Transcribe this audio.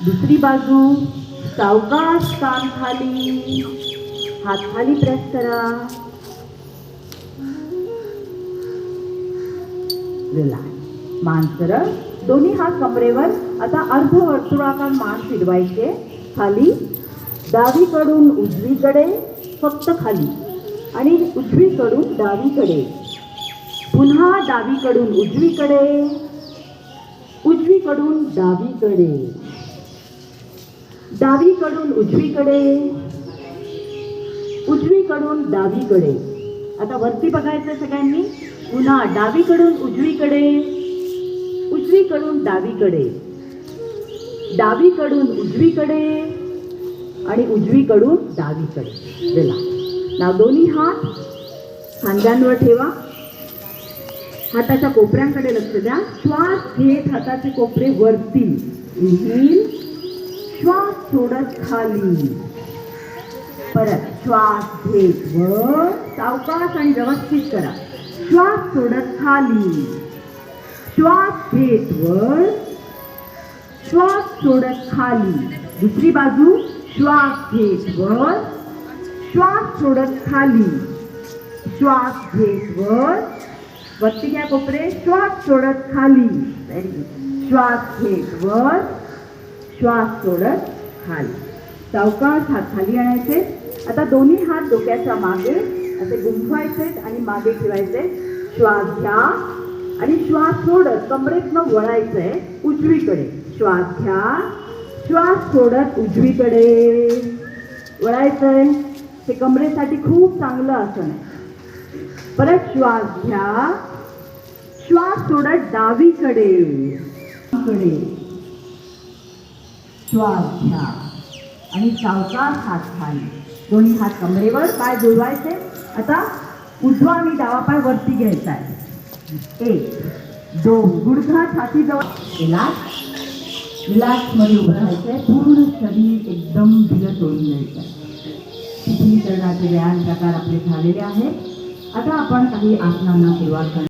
दुसरी बाजू सावकाश कान खाली, हात खाली प्रेस करा. रिलॅक्स. मान सरळ, दोन्ही हात कमरेवर. आता अर्धवर्तुळाकार मान फिरवायचे खाली, डावीकडून उजवीकडे, फक्त खाली, आणि उजवीकडून डावीकडे. पुन्हा डावीकडून उजवीकडे, उजवीकडून डावीकडे, डावीकडून उजवीकडे, उजवीकडून डावीकडे. आता वरती बघायचं सगळ्यांनी. पुन्हा डावीकडून उजवीकडे, उजवीकडून डावीकडे, डावीकडून उजवीकडे आणि उजवीकडून डावीकडे. रिलॅक्स. नाव दोन्ही हात खांद्यांवर ठेवा. हाताच्या कोपऱ्यांकडे लक्ष द्या. श्वास घेत हाताचे कोपरे वरती. इन्हेल. श्वास सोडत खाली. परत श्वास घेत वर. सावकाश आणि व्यवस्थित करा. श्वास सोडत खाली. श्वास घेत वर. श्वास सोडत खाली. दुसरी बाजू. श्वास घेत वर. श्वास सोडत खाली. श्वास घेत वर. वरती घ्या कोपरे. श्वास सोडत खाली. Very good. श्वास घेत वर. श्वास सोडत खाली. सावकाश हात खाली आणायचे. आता दोन्ही हात डोक्याच्या मागे असे गुंफवायचे आणि मागे ठेवायचे. श्वास घ्या आणि श्वास सोडत कमरेतनं वळायचंय उजवीकडे. श्वास घ्या. श्वास सोडत उजवीकडे वळायचंय. हे कमरेसाठी खूप चांगलं आसन आहे. परत श्वास घ्या. श्वास सोडत डावीकडे. श्वास घ्या आणि सावकाश हात खाली. दोन्ही हात कमरेवर. पाय जुळवायचे. आता उजवा आणि डावा पाय वरती घ्यायचा आहे. 1 2 गुडघा छातीजवळ. रिलॅक्स. रिलॅक्स मध्ये उभं राहायचंय. पूर्ण शरीर एकदम ढिलं सोडून घ्यायचं. शिथिलीकरणाचे व्यायाम प्रकार आपले झालेले आहेत. आता आपण काही आसनांना सुरुवात करणार.